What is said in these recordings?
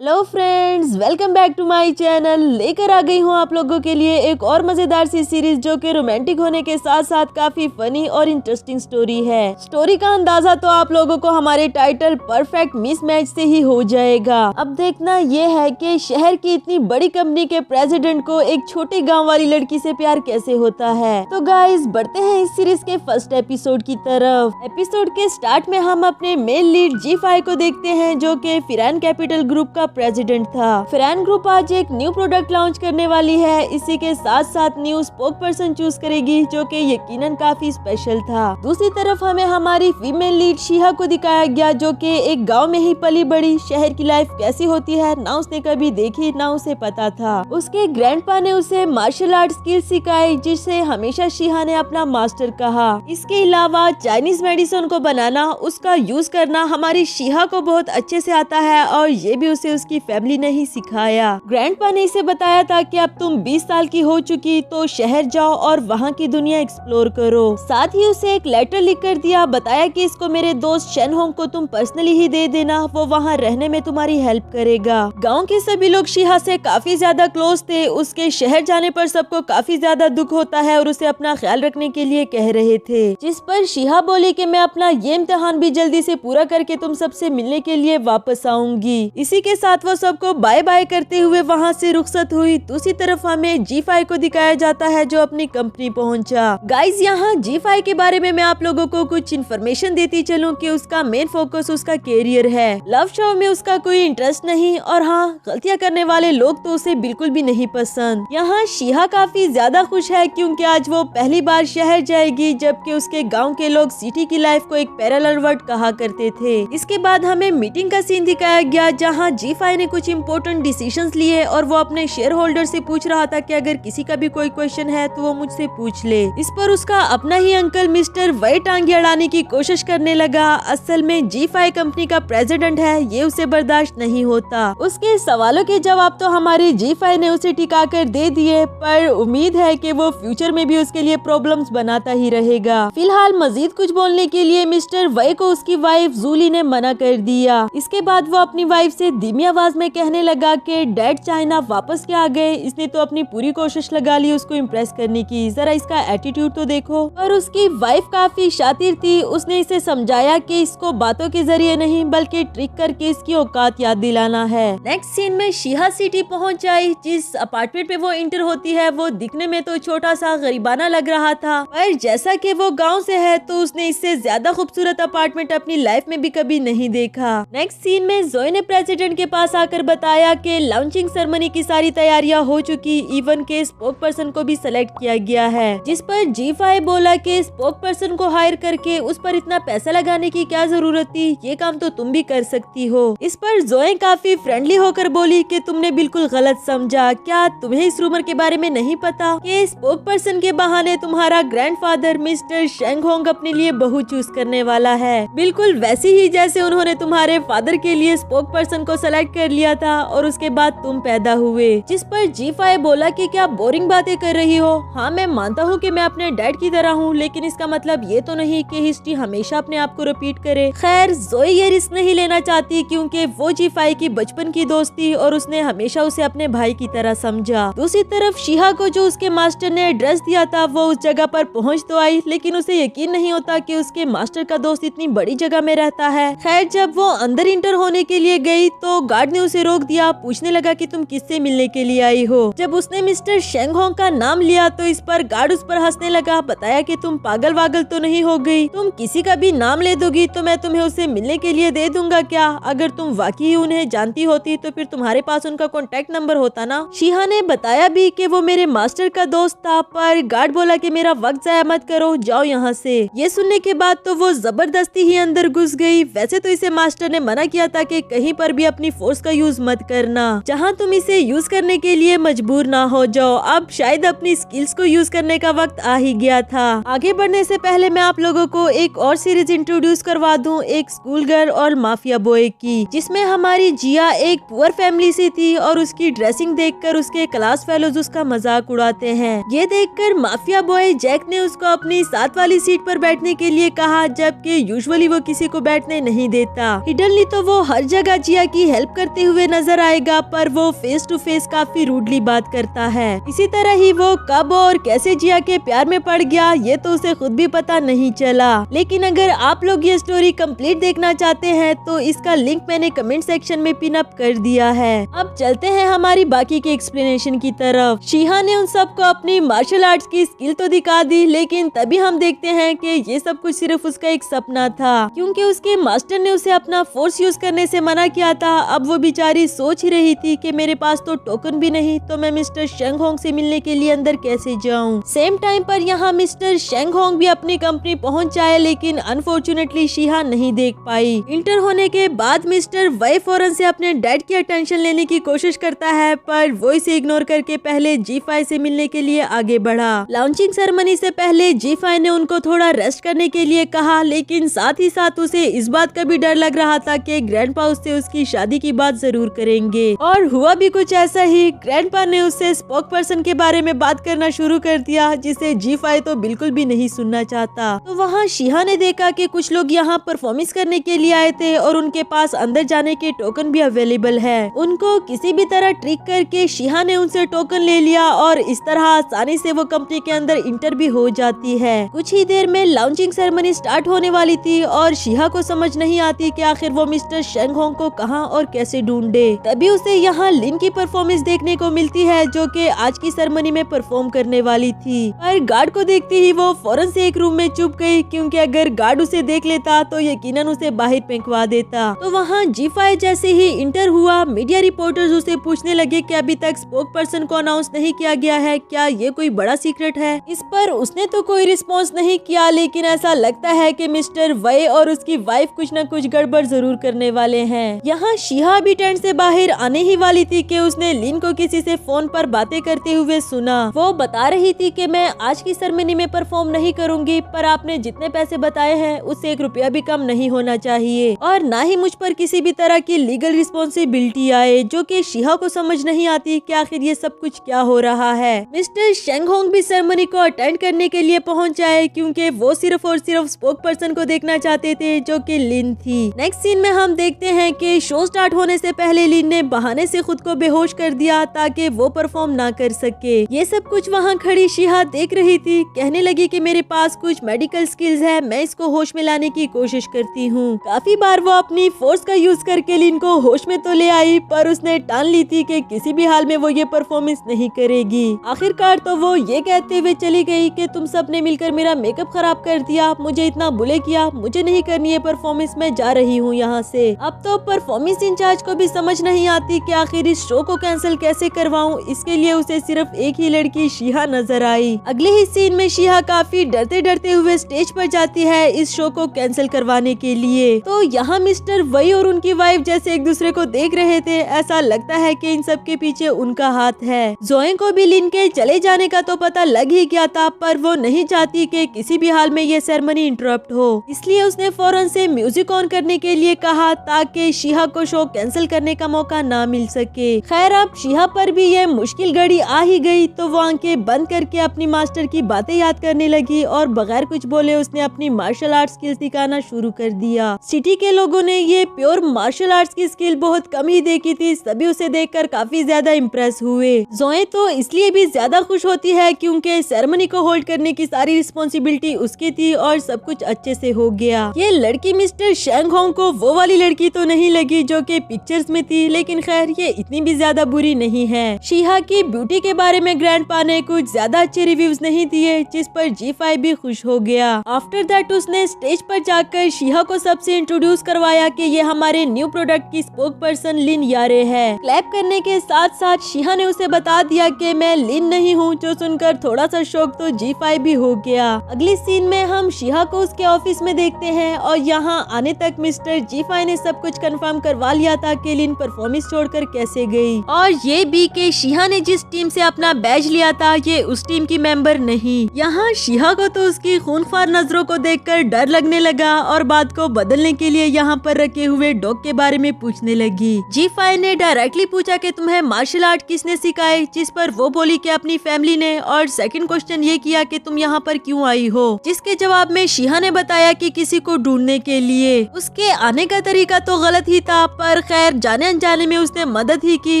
Hello friends, welcome back to my channel. लेकर आ गई हूँ आप लोगों के लिए एक और मजेदार सी सीरीज जो कि रोमांटिक होने के साथ साथ काफी फनी और इंटरेस्टिंग स्टोरी है। स्टोरी का अंदाजा तो आप लोगों को हमारे टाइटल परफेक्ट मिसमैच से ही हो जाएगा। अब देखना ये है कि शहर की इतनी बड़ी कंपनी के प्रेसिडेंट को एक छोटे गाँव वाली लड़की से प्यार कैसे होता है। तो गाइस बढ़ते हैं इस सीरीज के फर्स्ट एपिसोड की तरफ। एपिसोड के स्टार्ट में हम अपने मेन लीड G5 को देखते हैं जो कि फिरैन कैपिटल ग्रुप का प्रेसिडेंट था। फिरैन ग्रुप आज एक न्यू प्रोडक्ट लॉन्च करने वाली है। इसी के साथ साथ न्यू स्पोक पर्सन चूज करेगी जो कि यकीनन काफी स्पेशल था। दूसरी तरफ हमें हमारी फीमेल लीड शिहा को दिखाया गया जो कि एक गांव में ही पली बड़ी। शहर की लाइफ कैसी होती है ना उसने कभी देखी ना उसे पता था। उसके ग्रैंडपा ने उसे मार्शल आर्ट स्किल सिखाई जिसे हमेशा शिहा ने अपना मास्टर कहा। इसके अलावा चाइनीज मेडिसिन को बनाना, उसका यूज करना हमारी शिहा को बहुत अच्छे से आता है और ये भी उसे उसकी फैमिली ने ही सिखाया। ग्रैंडपा ने इसे बताया था कि अब तुम 20 साल की हो चुकी तो शहर जाओ और वहाँ की दुनिया एक्सप्लोर करो। साथ ही उसे एक लेटर लिख कर दिया, बताया कि इसको मेरे दोस्त शेन होंग को तुम पर्सनली ही दे देना, वो वहाँ रहने में तुम्हारी हेल्प करेगा। गाँव के सभी लोग शिहा से काफी ज्यादा क्लोज थे। उसके शहर जाने पर सबको काफी ज्यादा दुख होता है और उसे अपना ख्याल रखने के लिए कह रहे थे। जिस पर शिहा बोली कि मैं अपना ये इम्तिहान भी जल्दी से पूरा करके तुम सबसे मिलने के लिए वापस आऊंगी। इसी के साथ वो सबको बाय बाय करते हुए वहाँ से रुखसत हुई। दूसरी तरफ हमें G5 को दिखाया जाता है जो अपनी कंपनी पहुँचा। गाइज यहाँ G5 के बारे में मैं आप लोगों को कुछ इन्फॉर्मेशन देती चलूँ कि उसका मेन फोकस उसका कैरियर है। लव शो में उसका कोई इंटरेस्ट नहीं और हाँ, गलतियाँ करने वाले लोग तो उसे बिल्कुल भी नहीं पसंद। यहाँ शिहा काफी ज्यादा खुश है क्योंकि आज वो पहली बार शहर जाएगी जबकि उसके गाँव के लोग सिटी की लाइफ को एक पैरेलल वर्ल्ड कहा करते थे। इसके बाद हमें मीटिंग का सीन दिखाया गया जहाँ G5 ने कुछ इम्पोर्टेंट डिसीजंस लिए और वो अपने शेयर होल्डर से पूछ रहा था कि अगर किसी का भी कोई क्वेश्चन है तो वो मुझसे पूछ ले। इस पर उसका अपना ही अंकल मिस्टर वही टांगी अड़ाने की कोशिश करने लगा। असल में G5 कंपनी का प्रेसिडेंट है, ये उसे बर्दाश्त नहीं होता। उसके सवालों के जवाब तो हमारे G5 ने उसे टिका कर दे दिए, पर उम्मीद है कि वो फ्यूचर में भी उसके लिए प्रॉब्लम्स बनाता ही रहेगा। फिलहाल मजीद कुछ बोलने के लिए मिस्टर वही को उसकी वाइफ जूली ने मना कर दिया। इसके बाद वो अपनी वाइफ से धीमी आवाज में कहने लगा कि डैड चाइना वापस क्या आ गए, इसने तो अपनी पूरी कोशिश लगा ली उसको इम्प्रेस करने की, जरा इसका एटीट्यूड तो देखो। और उसकी वाइफ काफी शातिर थी, उसने इसे समझाया कि इसको बातों के जरिए नहीं बल्कि ट्रिक करके इसकी औकात याद दिलाना है। नेक्स्ट सीन में शिहा सिटी पहुंच आई। जिस अपार्टमेंट पे वो इंटर होती है वो दिखने में तो छोटा सा गरीबाना लग रहा था, पर जैसा कि वो गाँव से है तो उसने इससे ज्यादा खूबसूरत अपार्टमेंट अपनी लाइफ में भी कभी नहीं देखा। नेक्स्ट सीन में जोए ने प्रेसिडेंट के पास आकर बताया कि लॉन्चिंग सेरेमनी की सारी तैयारियां हो चुकी, इवन के स्पोक पर्सन को भी सिलेक्ट किया गया है। जिस पर G5 बोला कि स्पोक पर्सन को हायर करके उस पर इतना पैसा लगाने की क्या जरूरत थी, ये काम तो तुम भी कर सकती हो। इस पर जोए काफी फ्रेंडली होकर बोली कि तुमने बिल्कुल गलत समझा, क्या तुम्हें इस रूमर के बारे में नहीं पता कि स्पोक पर्सन के बहाने तुम्हारा ग्रैंडफादर मिस्टर शेंग होंग अपने लिए बहू चूज करने वाला है, बिल्कुल वैसी ही जैसे उन्होंने तुम्हारे फादर के लिए स्पोक पर्सन को सेलेक्ट कर लिया था और उसके बाद तुम पैदा हुए। जिस पर G5 बोला कि क्या बोरिंग बातें कर रही हो। हाँ, मैं मानता हूँ कि मैं अपने डैड की तरह हूँ, लेकिन इसका मतलब ये तो नहीं कि हिस्ट्री हमेशा अपने आप को रिपीट करे। खैर जोए ये रिस्क नहीं लेना चाहती क्योंकि वो G5 की बचपन की दोस्त थी और उसने हमेशा उसे अपने भाई की तरह समझा। दूसरी तरफ शिहा को जो उसके मास्टर ने एड्रेस दिया था वो उस जगह पर पहुँच तो आई, लेकिन उसे यकीन नहीं होता कि उसके मास्टर का दोस्त इतनी बड़ी जगह में रहता है। खैर जब वो अंदर इंटर होने के लिए गई तो गार्ड ने उसे रोक दिया, पूछने लगा कि तुम किससे मिलने के लिए आई हो। जब उसने मिस्टर शेंग होंग का नाम लिया तो इस पर गार्ड उस पर हंसने लगा, बताया कि तुम पागल वागल तो नहीं हो गई, तुम किसी का भी नाम ले दोगी तो मैं तुम्हें उससे मिलने के लिए दे दूंगा क्या? अगर तुम वाकई उन्हें जानती होती तो फिर तुम्हारे पास उनका कॉन्टेक्ट नंबर होता ना। शिहा ने बताया भी कि वो मेरे मास्टर का दोस्त था, पर गार्ड बोला कि मेरा वक्त जाया मत करो, जाओ यहाँ से। ये सुनने के बाद तो वो जबरदस्ती ही अंदर घुस गई। वैसे तो इसे मास्टर ने मना किया था कि कहीं पर भी अपनी फोर्स का यूज मत करना, जहाँ तुम इसे यूज करने के लिए मजबूर ना हो जाओ। अब शायद अपनी स्किल्स को यूज करने का वक्त आ ही गया था। आगे बढ़ने से पहले मैं आप लोगों को एक और सीरीज इंट्रोड्यूस करवा दूं, एक स्कूल गर्ल और माफिया बॉय की, जिसमें हमारी जिया एक पुअर फैमिली से थी और उसकी ड्रेसिंग देखकर उसके क्लास फेलोज उसका मजाक उड़ाते हैं। ये देखकर माफिया बॉय जैक ने उसको अपनी साथ वाली सीट पर बैठने के लिए कहा, जबकि यूजुअली वो किसी को बैठने नहीं देता। हिडनली तो वो हर जगह जिया की हेल्प हेल्प करते हुए नजर आएगा, पर वो फेस टू फेस काफी रूडली बात करता है। इसी तरह ही वो कब और कैसे जिया के प्यार में पड़ गया ये तो उसे खुद भी पता नहीं चला। लेकिन अगर आप लोग ये स्टोरी कंप्लीट देखना चाहते हैं तो इसका लिंक मैंने कमेंट सेक्शन में पिन अप कर दिया है। अब चलते हैं हमारी बाकी के एक्सप्लेनेशन की तरफ। शिहा ने उन सबको अपनी मार्शल आर्ट्स की स्किल तो दिखा दी, लेकिन तभी हम देखते हैं कि ये सब कुछ सिर्फ उसका एक सपना था, क्योंकि उसके मास्टर ने उसे अपना फोर्स यूज करने से मना किया था। अब वो बेचारी सोच ही रही थी कि मेरे पास तो टोकन भी नहीं, तो मैं मिस्टर शेंग होंग से मिलने के लिए अंदर कैसे जाऊं। सेम टाइम पर यहाँ मिस्टर शेंग होंग भी अपनी कंपनी पहुंच जाए, लेकिन अनफॉर्चुनेटली शिहा नहीं देख पाई। इंटर होने के बाद मिस्टर वाई फौरन से अपने डैड की अटेंशन लेने की कोशिश करता है, पर वो इसे इग्नोर करके पहले G5 से मिलने के लिए आगे बढ़ा। लॉन्चिंग सेरेमनी से पहले G5 ने उनको थोड़ा रेस्ट करने के लिए कहा, लेकिन साथ ही साथ उसे इस बात का भी डर लग रहा था कि ग्रैंडपा उससे उसकी शादी की बात जरूर करेंगे। और हुआ भी कुछ ऐसा ही। ग्रैंडपा ने उससे स्पोक पर्सन के बारे में बात करना शुरू कर दिया, जिसे G5 तो बिल्कुल भी नहीं सुनना चाहता। तो वहाँ शिहा ने देखा कि कुछ लोग यहाँ परफॉर्मेंस करने के लिए आए थे और उनके पास अंदर जाने के टोकन भी अवेलेबल है। उनको किसी भी तरह ट्रिक करके शिहा ने उनसे टोकन ले लिया और इस तरह आसानी से वो कंपनी के अंदर इंटर भी हो जाती है। कुछ ही देर में लॉन्चिंग सेरेमनी स्टार्ट होने वाली थी और शिहा को समझ नहीं आती कि आखिर वो मिस्टर शेंग होंग को कहां और कैसे ढूंढे। तभी उसे यहाँ लिन की परफॉर्मेंस देखने को मिलती है, जो कि आज की सेरेमनी में परफॉर्म करने वाली थी। पर गार्ड को देखते ही वो फौरन से एक रूम में छुप गई, क्योंकि अगर गार्ड उसे देख लेता तो यकीनन उसे बाहर फेंकवा देता। तो वहाँ G5 जैसे ही इंटर हुआ, मीडिया रिपोर्टर्स उसे पूछने लगे कि अभी तक स्पोक पर्सन को अनाउंस नहीं किया गया है, क्या ये कोई बड़ा सीक्रेट है। इस पर उसने तो कोई रिस्पॉन्स नहीं किया, लेकिन ऐसा लगता है कि मिस्टर वाई और उसकी वाइफ कुछ न कुछ गड़बड़ जरूर करने वाले हैं। यहाँ शिहा भी टेंट से बाहर आने ही वाली थी कि उसने लिन को किसी से फोन पर बातें करते हुए सुना। वो बता रही थी कि मैं आज की सेरेमनी में परफॉर्म नहीं करूंगी, पर आपने जितने पैसे बताए हैं उससे 1 रुपया भी कम नहीं होना चाहिए, और ना ही मुझ पर किसी भी तरह की लीगल रिस्पॉन्सिबिलिटी आए, जो कि शिहा को समझ नहीं आती कि आखिर ये सब कुछ क्या हो रहा है। मिस्टर शेंग होंग भी सेरेमनी को अटेंड करने के लिए पहुंच जाए, क्योंकि वो सिर्फ और सिर्फ स्पोक पर्सन को देखना चाहते थे, जो कि लिन थी। नेक्स्ट सीन में हम देखते हैं कि शो स्टार्ट होने से पहले लिन ने बहाने से खुद को बेहोश कर दिया ताकि वो परफॉर्म ना कर सके। ये सब कुछ वहाँ खड़ी शिहा देख रही थी। कहने लगी कि मेरे पास कुछ मेडिकल स्किल्स है, मैं इसको होश में लाने की कोशिश करती हूँ। काफी बार वो अपनी फोर्स का यूज करके लिन को होश में तो ले आई, पर उसने ठान ली थी कि किसी भी हाल में वो ये परफॉर्मेंस नहीं करेगी। आखिरकार तो वो ये कहते हुए चली गई कि तुम सब ने मिलकर मेरा मेकअप खराब कर दिया, मुझे इतना बुले किया, मुझे नहीं करनी है परफॉर्मेंस, मैं जा रही हूँ यहाँ से। अब तो परफॉर्मेंस इंचार्ज को भी समझ नहीं आती कि आखिर इस शो को कैंसिल कैसे करवाऊं। इसके लिए उसे सिर्फ एक ही लड़की शिहा नजर आई। अगले ही सीन में शिहा काफी डरते डरते हुए स्टेज पर जाती है इस शो को कैंसिल करवाने के लिए। तो यहाँ मिस्टर वाई और उनकी वाइफ जैसे एक दूसरे को देख रहे थे, ऐसा लगता है कि इन सब के पीछे उनका हाथ है। जोए को भी लिन के चले जाने का तो पता लग ही गया था, पर वो नहीं चाहती कि किसी भी हाल में ये सेरेमनी इंटरप्ट हो, इसलिए उसने फौरन से म्यूजिक ऑन करने के लिए कहा ताकि शिहा को शो कैंसिल करने का मौका ना मिल सके। खैर अब शिहा पर भी ये मुश्किल घड़ी आ ही गई, तो वो आंखें बंद करके अपनी मास्टर की बातें याद करने लगी और बगैर कुछ बोले उसने अपनी मार्शल आर्ट स्किल्स दिखाना शुरू कर दिया। सिटी के लोगों ने ये प्योर मार्शल आर्ट्स की स्किल बहुत कम ही देखी थी, सभी उसे देखकर काफी ज्यादा इम्प्रेस हुए। जोए तो इसलिए भी ज्यादा खुश होती है क्योंकि सेरेमनी को होल्ड करने की सारी रिस्पॉन्सिबिलिटी उसकी थी और सब कुछ अच्छे से हो गया। ये लड़की मिस्टर शेंग होंग को वो वाली लड़की तो नहीं लगी जो कि पिक्चर्स में थी, लेकिन खैर ये इतनी भी ज्यादा बुरी नहीं है। शिहा की ब्यूटी के बारे में ग्रैंडपा ने कुछ ज्यादा अच्छे रिव्यूज नहीं दिए, जिस पर G5 भी खुश हो गया। आफ्टर दैट उसने स्टेज पर जाकर शिहा को सबसे इंट्रोड्यूस करवाया कि ये हमारे न्यू प्रोडक्ट की स्पोक पर्सन लिन यारे है। क्लैप करने के साथ साथ शिहा ने उसे बता दिया कि मैं लिन नहीं हूँ, जो सुनकर थोड़ा सा शौक तो G5 भी हो गया। अगली सीन में हम शिहा को उसके ऑफिस में देखते हैं और यहाँ आने तक मिस्टर G5 ने सब कुछ कंफर्म करवा लिया था कि लिन परफॉर्मेंस छोड़कर कैसे गई, और ये भी कि शिहा ने जिस टीम से अपना बैज लिया था ये उस टीम की मेंबर नहीं। यहाँ शिहा को तो उसकी खूनख्वार नजरों को देखकर डर लगने लगा और बात को बदलने के लिए यहाँ पर रखे हुए डॉग के बारे में पूछने लगी। G5 ने डायरेक्टली पूछा कि तुम्हें मार्शल आर्ट किसने सिखाए, जिस पर वो बोली कि अपनी फैमिली ने, और सेकंड क्वेश्चन ये किया कि तुम यहाँ पर क्यों आई हो, जिसके जवाब में शिहा ने बताया कि किसी को ढूंढने के लिए। उसके आने का तरीका तो गलत ही था, पर पर खैर जाने अनजाने में उसने मदद ही की,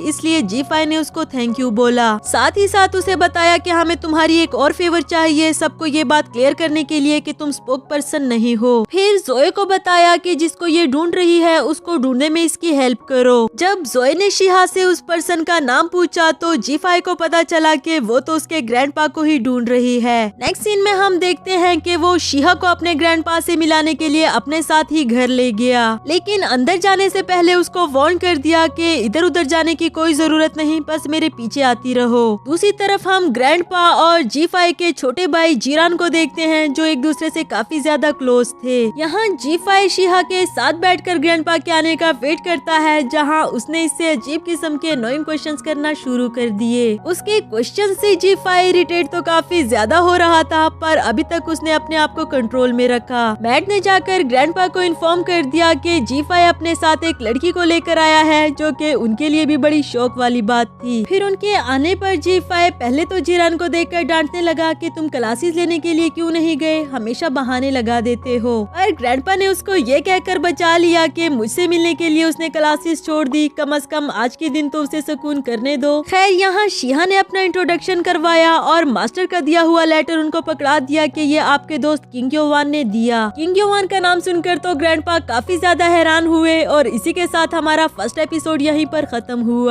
इसलिए जी5 ने उसको थैंक यू बोला। साथ ही साथ उसे बताया कि हमें तुम्हारी एक और फेवर चाहिए, सबको ये बात क्लियर करने के लिए कि तुम स्पोक पर्सन नहीं हो। फिर जोए को बताया कि जिसको ये ढूंढ रही है उसको ढूंढने में इसकी हेल्प करो। जब जोए ने शिहा से उस पर्सन का नाम पूछा तो जी5 को पता चला कि वो तो उसके ग्रैंडपा को ही ढूंढ रही है। नेक्स्ट सीन में हम देखते हैं कि वो शिहा को अपने ग्रैंडपा से मिलाने के लिए अपने साथ ही घर ले गया, लेकिन अंदर जाने से पहले उसको वार्न कर दिया कि इधर उधर जाने की कोई जरूरत नहीं, बस मेरे पीछे आती रहो। दूसरी तरफ हम ग्रैंडपा और जी5 के छोटे भाई जीरान को देखते हैं जो एक दूसरे से काफी ज्यादा क्लोज थे। यहाँ जी5 शिहा के साथ बैठकर ग्रैंडपा के आने का वेट करता है, जहाँ उसने इससे अजीब किस्म के अनोइंग क्वेश्चंस करना शुरू कर दिए। उसके क्वेश्चन से जी5 इरिटेट तो काफी ज्यादा हो रहा था, पर अभी तक उसने अपने आप को कंट्रोल में रखा। मैट ने जाकर ग्रैंडपा को इन्फॉर्म कर दिया कि जी5 अपने साथ एक लड़की को लेकर आया है, जो कि उनके लिए भी बड़ी शौक वाली बात थी। फिर उनके आने पर जी5 पहले तो जीरान को देखकर डांटने लगा कि तुम क्लासेस लेने के लिए क्यों नहीं गए, हमेशा बहाने लगा देते हो। पर ग्रैंडपा ने उसको ये कहकर बचा लिया कि मुझसे मिलने के लिए उसने क्लासेस छोड़ दी, कम से कम आज के दिन तो उसे सुकून करने दो। खैर यहाँ शिहा ने अपना इंट्रोडक्शन करवाया और मास्टर का दिया हुआ लेटर उनको पकड़ा दिया कि ये आपके दोस्त किंग योवान ने दिया। किंग योवान का नाम सुनकर तो ग्रैंडपा काफी ज्यादा हैरान हुए और इसी के साथ हमारा फर्स्ट एपिसोड यहीं पर खत्म हुआ।